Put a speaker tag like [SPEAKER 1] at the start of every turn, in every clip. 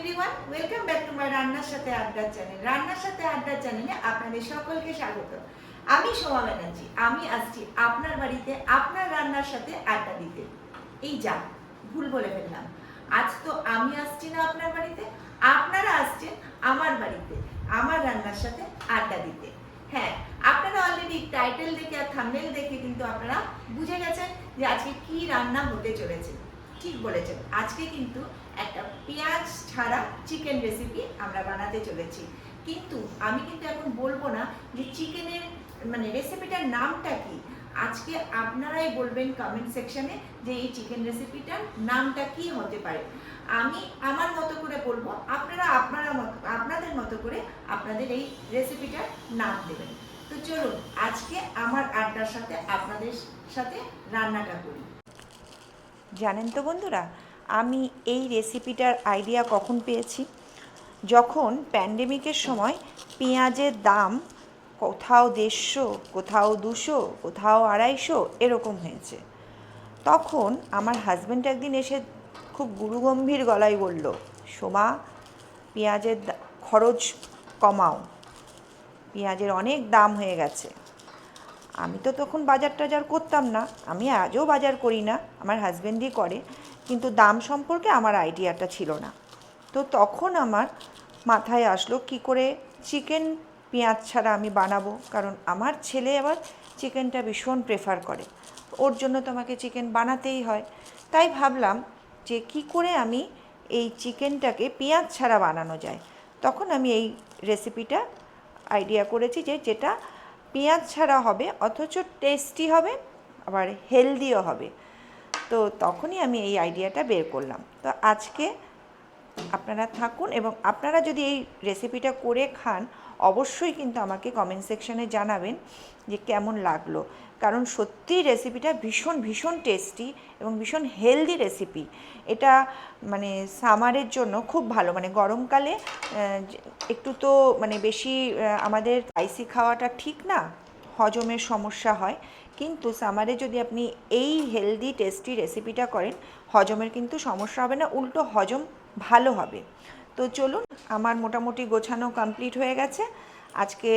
[SPEAKER 1] Everyone, welcome back to my রান্নার সাথে আড্ডা চ্যানেল। রান্নার সাথে আড্ডা চ্যানেলে আপনাদের সকলকে স্বাগত। আমি সোমা ব্যানার্জি। আমি আসছি আপনার বাড়িতে আপনার রান্নার সাথে আড্ডা দিতে। এই যা ভুল বলে ফেললাম, আজ তো আমি আসছি না আপনার বাড়িতে, আপনারা আসছেন আমার বাড়িতে আমার রান্নার সাথে আড্ডা দিতে। হ্যাঁ, আপনারা অলরেডি টাইটেল দেখে আর থাম্বনেল দেখে কিন্তু আপনারা বুঝে গেছেন যে আজকে কি রান্না হতে চলেছে। ঠিক বলেছেন, আজকে কিন্তু একটা পেঁয়াজ ছাড়া চিকেন রেসিপি আমরা বানাতে চলেছি। কিন্তু আমি কিন্তু এখন বলবো না যে চিকেনের রেসিপিটার নামটা কি। আজকে আপনারাই বলবেন কমেন্ট সেকশনে যে এই চিকেন রেসিপিটার নামটা কি হতে পারে। আমি আমার মতো করে বলবো, আপনারা আপনাদের মতো করে আপনাদের এই রেসিপিটার নাম দেবেন। তো চলুন আজকে আমার আড্ডার সাথে আপনাদের সাথে রান্নাটা করি।
[SPEAKER 2] জানেন তো বন্ধুরা, আমি এই রেসিপিটার আইডিয়া কখন পেয়েছি? যখন প্যান্ডেমিকের সময় পেঁয়াজের দাম কোথাও 150, কোথাও 200, কোথাও 250 এরকম হয়েছে। তখন আমার হাজব্যান্ড একদিন এসে খুব গুরুগম্ভীর গলায় বলল, সোমা, পেঁয়াজের খরচ কমাও, পেঁয়াজের অনেক দাম হয়ে গেছে। আমি তো তখন বাজার টাজার করতাম না, আমি আজও বাজার করি না, আমার হাজব্যান্ডই করে, কিন্তু দাম সম্পর্কে আমার আইডিয়াটা ছিল না। তো তখন আমার মাথায় আসলো কি করে চিকেন পেঁয়াজ ছাড়া আমি বানাবো, কারণ আমার ছেলে আবার চিকেনটা ভীষণ প্রেফার করে, ওর জন্য তো আমাকে চিকেন বানাতেই হয়। তাই ভাবলাম যে কি করে আমি এই চিকেনটাকে পেঁয়াজ ছাড়া বানানো যায়। তখন আমি এই রেসিপিটা আইডিয়া করেছি যে যেটা পেঁয়াজ ছাড়া হবে অথচ টেস্টি হবে, আবার হেলদিও হবে। তো তখনই আমি এই আইডিয়াটা বের করলাম। তো আজকে আপনারা থাকুন এবং আপনারা যদি এই রেসিপিটা করে খান অবশ্যই কিন্তু আমাকে কমেন্ট সেকশনে জানাবেন যে কেমন লাগলো, কারণ সত্যিই রেসিপিটা ভীষণ ভীষণ টেস্টি এবং ভীষণ হেলদি রেসিপি। এটা সামারের জন্য খুব ভালো, গরমকালে একটু তো বেশি আমাদের স্পাইসি খাওয়াটা ঠিক না, হজমের সমস্যা হয়, কিন্তু সামারে যদি আপনি এই হেলদি টেস্টি রেসিপিটা করেন হজমের কিন্তু সমস্যা হবে না, উল্টো হজম ভালো হবে। তো চলুন, আমার মোটামুটি গোছানো কমপ্লিট হয়ে গেছে। আজকে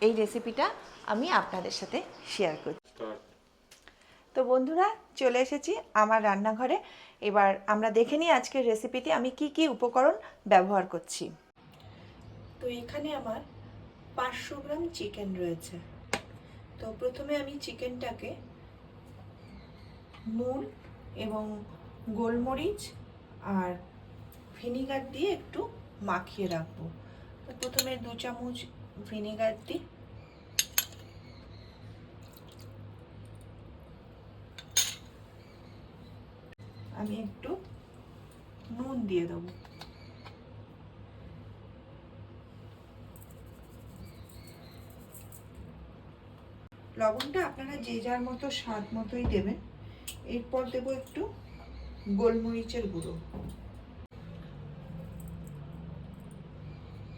[SPEAKER 2] এই রেসিপিটা আমি আপনাদের সাথে শেয়ার করছি। তো বন্ধুরা, চলে এসেছি আমার রান্নাঘরে। এবার আমরা দেখে নিই আজকের রেসিপিতে আমি কি কি উপকরণ ব্যবহার করছি। তো এখানে আমার 500 গ্রাম চিকেন রয়েছে। তো প্রথমে আমি চিকেনটাকে নুন এবং গোলমরিচ আর ভিনিগার দিয়ে একটু মাখিয়ে রাখবো। তো প্রথমে 2 চামচ ভিনিগার দিই, আমি একটু নুন দিয়ে দেবো, লবণটা আপনারা যে যার মতো স্বাদ মতোই দেবেন। এরপর দেবো একটু গোলমরিচের গুঁড়ো,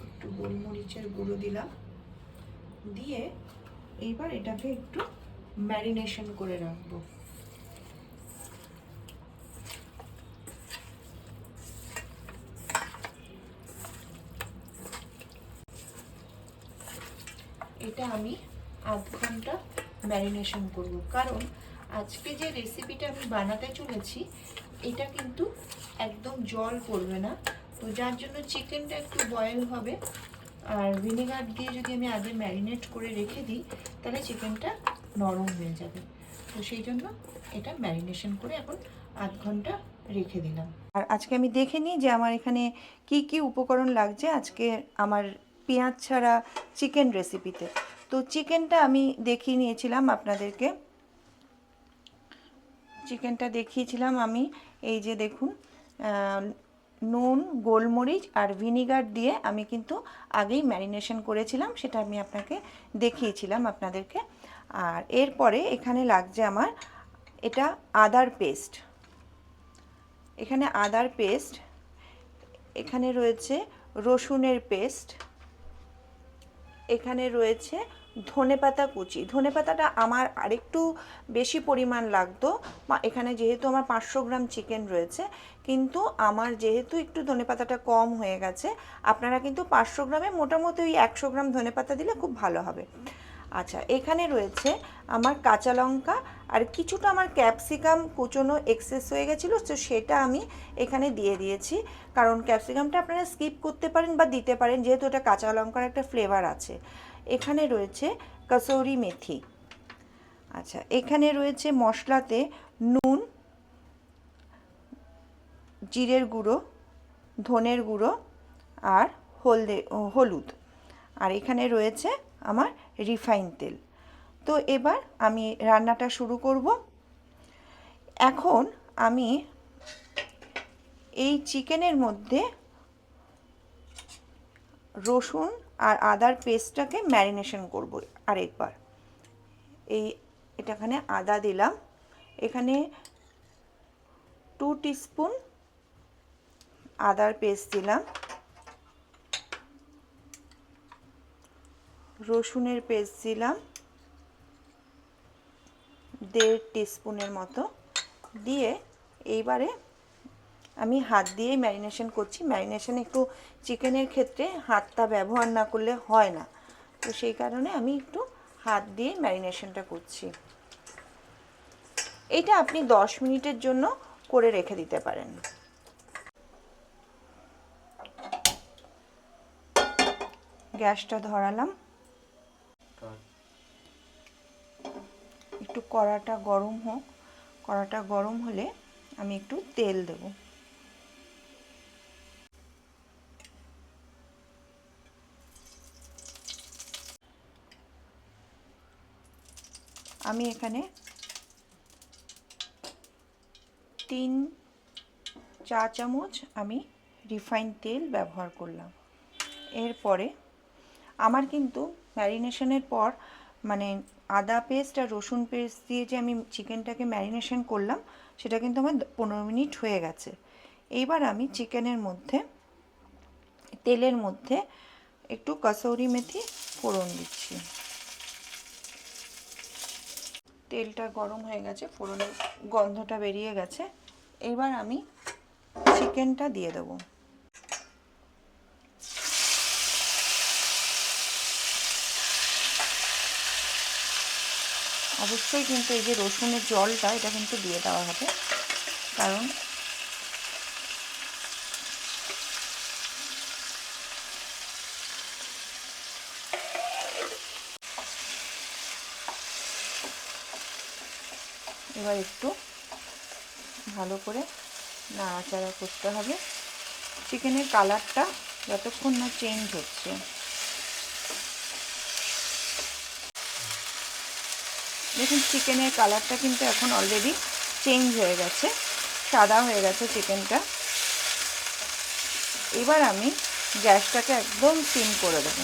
[SPEAKER 2] একটু গোলমরিচের গুঁড়ো দিলাম, দিয়ে এইবার এটাকে একটু ম্যারিনেশন করে রাখবো। এটা আমি আধ ঘন্টা ম্যারিনেশন করব, কারণ আজকে যে রেসিপিটা আমি বানাতে চলেছি এটা কিন্তু একদম জল পড়বে না, তো যার জন্য চিকেনটা একটু বয়েল হবে। আর ভিনেগার দিয়ে যদি আমি আগে ম্যারিনেট করে রেখে দিই তাহলে চিকেনটা নরম হয়ে যাবে, তো সেই জন্য এটা ম্যারিনেশন করে এখন আধ ঘন্টা রেখে দিলাম। আর আজকে আমি দেখে নিই যে আমার এখানে কি কি উপকরণ লাগছে আজকে আমার পেঁয়াজ ছাড়া চিকেন রেসিপিতে। তো চিকেনটা আমি দেখিয়ে নিয়েছিলাম আপনাদেরকে, চিকেনটা দেখিয়েছিলাম আমি, এই যে দেখুন, নুন, গোলমরিচ আর ভিনিগার দিয়ে আমি কিন্তু আগেই ম্যারিনেশন করেছিলাম, সেটা আমি আপনাকে দেখিয়েছিলাম আপনাদেরকে। আর এরপরে এখানে লাগছে আমার এটা আদার পেস্ট, এখানে আদার পেস্ট, এখানে রয়েছে রসুনের পেস্ট, এখানে রয়েছে ধনেপাতা কুচি। ধনেপাতাটা আমার আরেকটু বেশি পরিমাণ লাগতো, এখানে যেহেতু আমার 500 গ্রাম চিকেন রয়েছে, কিন্তু আমার যেহেতু একটু ধনেপাতাটা কম হয়ে গেছে, আপনারা কিন্তু 500 গ্রামে মোটামুটি ওই 100 গ্রাম ধনেপাতা দিলে খুব ভালো হবে। আচ্ছা, এখানে রয়েছে আমার কাঁচা লঙ্কা, আর কিছুটা আমার ক্যাপসিকাম কুচোনো এক্সেস হয়ে গেছিলো, তো সেটা আমি এখানে দিয়ে দিয়েছি। কারণ ক্যাপসিকামটা আপনারা স্কিপ করতে পারেন বা দিতে পারেন, যেহেতু এটা কাঁচা লঙ্কার একটা ফ্লেভার আছে। এখানে রয়েছে কসুরি মেথি। আচ্ছা, এখানে রয়েছে মশলাতে নুন, জিরের গুঁড়ো, ধনের গুঁড়ো আর হলুদ। আর এখানে রয়েছে আমার রিফাইন তেল। তো এবার আমি রান্নাটা শুরু করব। এখন আমি এই চিকেনের মধ্যে রসুন আর আদার পেস্টটাকে ম্যারিনেশন করব আরেকবার। এখানে আদা দিলাম, এখানে 2 টিস্পুন আদার পেস্ট দিলাম, রসুনের পেস্ট দিলাম 1.5 টিস্পুনের মতো দিয়ে এইবারে আমি হাত দিয়েই ম্যারিনেশন করছি। ম্যারিনেশন একটু চিকেনের ক্ষেত্রে হাতটা ব্যবহার না করলে হয় না, তো সেই কারণে আমি একটু হাত দিয়ে ম্যারিনেশনটা করছি। এটা আপনি 10 মিনিটের জন্য করে রেখে দিতে পারেন। গ্যাসটা ধরালাম, একটু কড়াটা গরম হোক। কড়াটা গরম হলে আমি একটু তেল দেব। আমি এখানে 3 চা চামচ আমি রিফাইন তেল ব্যবহার করলাম। এরপরে আমার কিন্তু ম্যারিনেশনের পর মানে আদা পেস্ট আর রসুন পেস্ট দিয়ে যে আমি চিকেনটাকে ম্যারিনেশন করলাম, সেটা কিন্তু আমার 15 মিনিট হয়ে গেছে। এইবার আমি চিকেনের মধ্যে তেলের মধ্যে একটু কসুরি মেথি ফোড়ন দিচ্ছি। তেলটা গরম হয়ে গেছে, ফোড়নের গন্ধটা বেরিয়ে গেছে। এবার আমি চিকেনটা দিয়ে দেবো। অবশ্যই কিন্তু এই যে রসুনের জলটা, এটা কিন্তু দিয়ে দেওয়া হবে, কারণ এবার একটু ভালো করে নাড়াচাড়া করতে হবে। চিকেনের কালারটা যতক্ষণ না চেঞ্জ হচ্ছে। দেখুন চিকেনের কালারটা কিন্তু এখন অলরেডি চেঞ্জ হয়ে গেছে, সাদা হয়ে গেছে চিকেনটা। এবার আমি গ্যাসটাকে একদম সিম করে দেবো।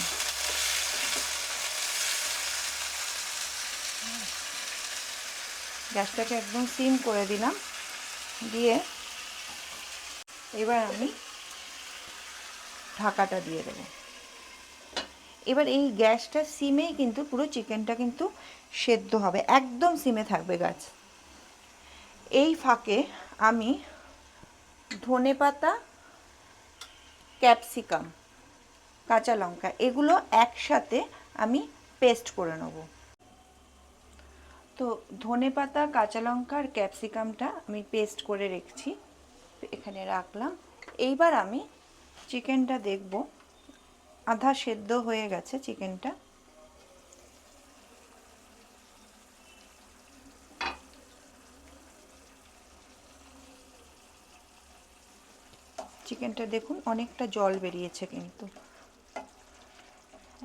[SPEAKER 2] গ্যাসটাকে একদম সিম করে দিলাম, দিয়ে এবার আমি ঢাকাটা দিয়ে দেবো। এবার এই গ্যাসটা সিমেই কিন্তু পুরো চিকেনটা কিন্তু সেদ্ধ হবে, একদম সিমে থাকবে গ্যাস। এই ফাঁকে আমি ধনেপাতা, ক্যাপসিকাম, কাঁচা লঙ্কা এগুলো একসাথে আমি পেস্ট করে নেব। তো ধনেপাতা, কাঁচা লঙ্কা আর ক্যাপসিকামটা আমি পেস্ট করে রেখেছি, এখানে রাখলাম। এইবার আমি চিকেনটা দেখব, আধা সেদ্ধ হয়ে গেছে চিকেনটা। চিকেনটা দেখুন অনেকটা জল বেরিয়েছে, কিন্তু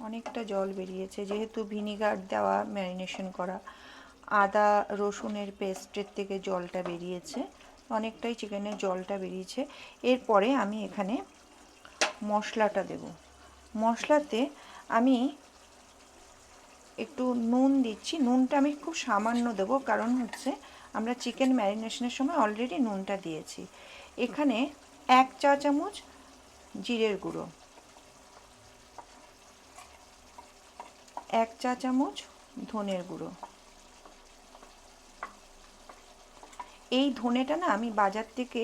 [SPEAKER 2] অনেকটা জল বেরিয়েছে, যেহেতু ভিনিগার দেওয়া, ম্যারিনেশন করা, আদা রসুনের পেস্টের থেকে জলটা বেরিয়েছে, অনেকটাই চিকেনের জলটা বেরিয়েছে। এরপরে আমি এখানে মশলাটা দেব। মশলাতে আমি একটু নুন দিচ্ছি। নুনটা আমি খুব সামান্য দেবো, কারণ হচ্ছে আমরা চিকেন ম্যারিনেশনের সময় অলরেডি নুনটা দিয়েছি। এখানে 1 চা চামচ জিরের গুঁড়ো, 1 চা চামচ ধনের গুঁড়ো। এই ধনেটা না আমি বাজার থেকে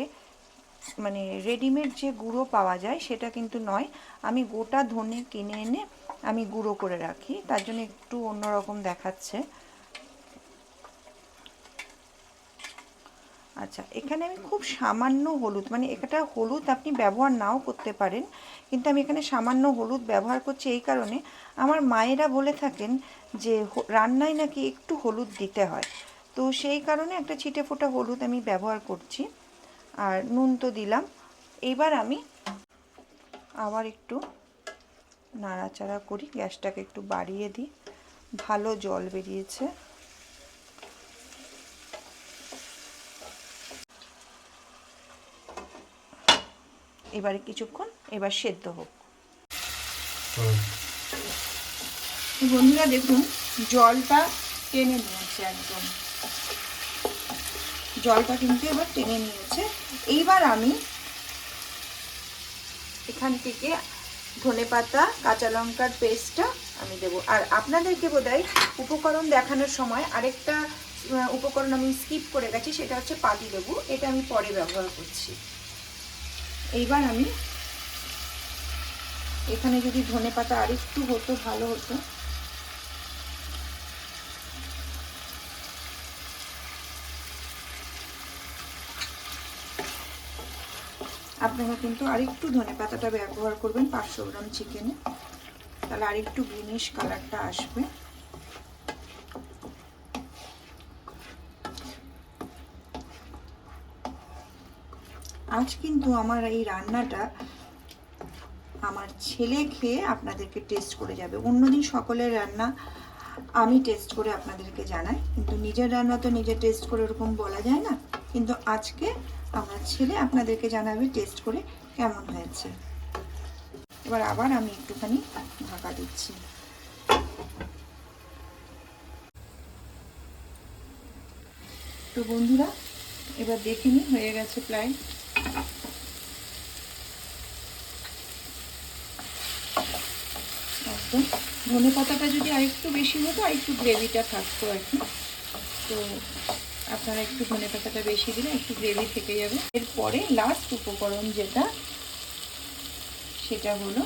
[SPEAKER 2] মানে রেডিমেড যে গুঁড়ো পাওয়া যায় সেটা কিন্তু নয়, আমি গোটা ধনে কিনে এনে আমি গুঁড়ো করে রাখি, তার জন্য একটু অন্যরকম দেখাচ্ছে। আচ্ছা, এখানে আমি খুব সামান্য হলুদ, মানে এটা হলুদ আপনি ব্যবহার নাও করতে পারেন, কিন্তু আমি এখানে সামান্য হলুদ ব্যবহার করছি এই কারণে, আমার মায়েরা বলে থাকেন যে রান্নায় নাকি একটু হলুদ দিতে হয়, তো সেই কারণে একটা ছিটে ফোঁটা হলুদ আমি ব্যবহার করছি। আর নুন তো দিলাম। এইবার আমি আবার একটু নাড়াচাড়া করি, গ্যাসটাকে একটু বাড়িয়ে দিই। ভালো জল বেরিয়েছে। এবারে কিছুক্ষণ এবার সেদ্ধ হোক। বন্ধুরা দেখুন জলটা টেনে নিয়েছে, একদম জলটা কিন্তু এবার টেনে নিয়েছে। এইবার আমি এখান থেকে ধনেপাতা কাঁচা লঙ্কার পেস্টটা আমি দেবো। আর আপনাদেরকে বোধহয় উপকরণ দেখানোর সময় আরেকটা উপকরণ আমি স্কিপ করে গেছি, সেটা হচ্ছে পাতিলেবু, এটা আমি পরে ব্যবহার করছি। এইবার আমি এখানে যদি ধনেপাতা আরেকটু হতো ভালো হতো। আপনারা কিন্তু আরেকটু ধনেপাতাটা ব্যবহার করবেন 500 গ্রাম চিকেনে, তাহলে আরেকটু গ্রিনিশ কালারটা আসবে। আজ কিন্তু আমার এই রান্নাটা আমার ছেলে খেয়ে আপনাদেরকে টেস্ট করে যাবে। অন্যদিন সকলের রান্না আমি টেস্ট করে আপনাদেরকে জানাই, কিন্তু নিজের রান্না তো নিজে টেস্ট করে ওরকম বলা যায় না, কিন্তু আজকে আমার ছেলে আপনাদেরকে জানাবে টেস্ট করে কেমন হয়েছে। এবার আবার আমি একটুখানি ঢাকা দিচ্ছি। তো বন্ধুরা এবার দেখে নিই হয়ে গেছে প্রায়। একদম ধনে পাতাটা যদি আরেকটু বেশি হতো আরেকটু গ্রেভিটা থাকতো আর কি, তো আপনারা একটু ধনে পাতাটা বেশি দিলে একটু গ্রেভি থেকে যাবে। এরপরে লাস্ট উপকরণ যেটা, সেটা হলো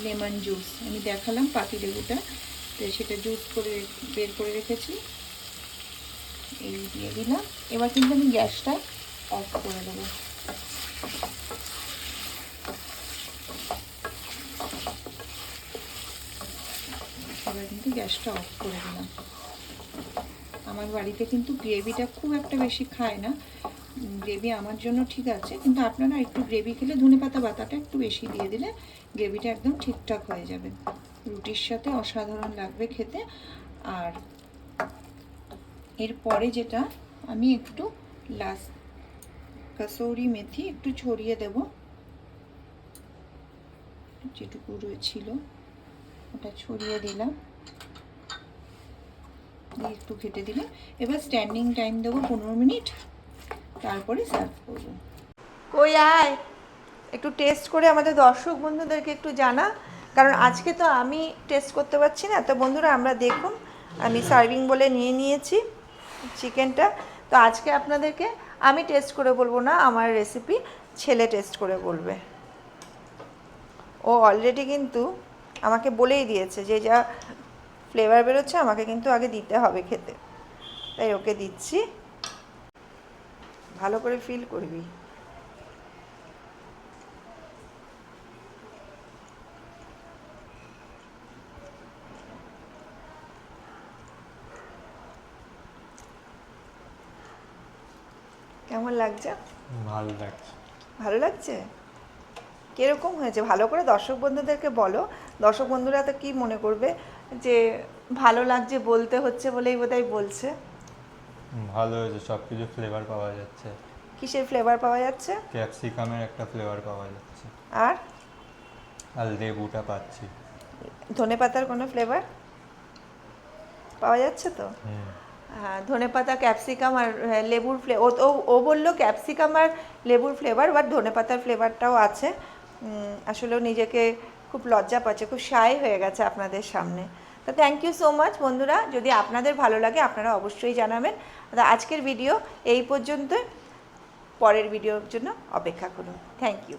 [SPEAKER 2] লেমন জুস। আমি দেখালাম পাতিলেবুটা, তো সেটা জুস করে বের করে রেখেছি, এই দিয়ে দিলাম। এবার কিন্তু আমি গ্যাসটা অফ করে দেবো। এবার কিন্তু গ্যাসটা অফ করে দিলাম। আমার বাড়িতে কিন্তু গ্রেভিটা খুব একটা বেশি খায় না, গ্রেভি আমার জন্য ঠিক আছে, কিন্তু আপনারা একটু গ্রেভি খেলে ধনেপাতা বাটাটা একটু বেশি দিয়ে দিলে গ্রেভিটা একদম ঠিকঠাক হয়ে যাবে, রুটির সাথে অসাধারণ লাগবে খেতে। আর এরপরে যেটা আমি একটু কাসৌরি মেথি একটু ছড়িয়ে দেব, যেটুকু ছিল ওটা ছড়িয়ে দিলাম, দিয়ে একটু ঘেটে দিলে এবার স্ট্যান্ডিং টাইম দেবো 15 মিনিট, তারপরে সার্ভ করব। কই আয় একটু টেস্ট করে আমাদের দর্শক বন্ধুদেরকে একটু জানা, কারণ আজকে তো আমি টেস্ট করতে পারছি না। তো বন্ধুরা আমরা দেখুন আমি সার্ভিং বলে নিয়ে নিয়েছি চিকেনটা, তো আজকে আপনাদেরকে আমি টেস্ট করে বলবো না, আমার রেসিপি ছেলে টেস্ট করে বলবে। ও অলরেডি কিন্তু আমাকে বলেই দিয়েছে যে যা ফ্লেভার বেরোচ্ছে আমাকে কিন্তু আগে দিতে হবে খেতে, তাই ওকে দিচ্ছি, ভালো করে ফিল করবি। কেমন লাগছে?
[SPEAKER 3] ভালো লাগছে।
[SPEAKER 2] ভালো লাগছে? কীরকম হয়েছে ভালো করে দর্শক বন্ধুদেরকে বলো। দর্শক বন্ধুরা তো কী মনে করবে যে ভালো লাগছে বলতে হচ্ছে বলেই বোধহয় বলছে।
[SPEAKER 3] ভালো হয়েছে, সব কিছু ফ্লেভার পাওয়া যাচ্ছে।
[SPEAKER 2] কিসের ফ্লেভার পাওয়া যাচ্ছে?
[SPEAKER 3] ক্যাপসিকামের একটা ফ্লেভার পাওয়া যাচ্ছে,
[SPEAKER 2] আর
[SPEAKER 3] আর লেবুটা পাচ্ছি।
[SPEAKER 2] ধনেপাতার কোনো ফ্লেভার পাওয়া যাচ্ছে তো? হ্যাঁ, ধনেপাতা ক্যাপসিকাম আর লেবুর ফ্লেভার, ও বললো ক্যাপসিকাম আর লেবুর ফ্লেভার, বাট ধনেপাতার ফ্লেভারটাও আছে। আসলেও নিজেকে খুব লজ্জা পাচ্ছে, খুব শাই হয়ে গেছে আপনাদের সামনে। তো থ্যাংক ইউ সো মাচ বন্ধুরা, যদি আপনাদের ভালো লাগে আপনারা অবশ্যই জানাবেন। তো আজকের ভিডিও এই পর্যন্ত, পরের ভিডিওর জন্য অপেক্ষা করুন। Thank you.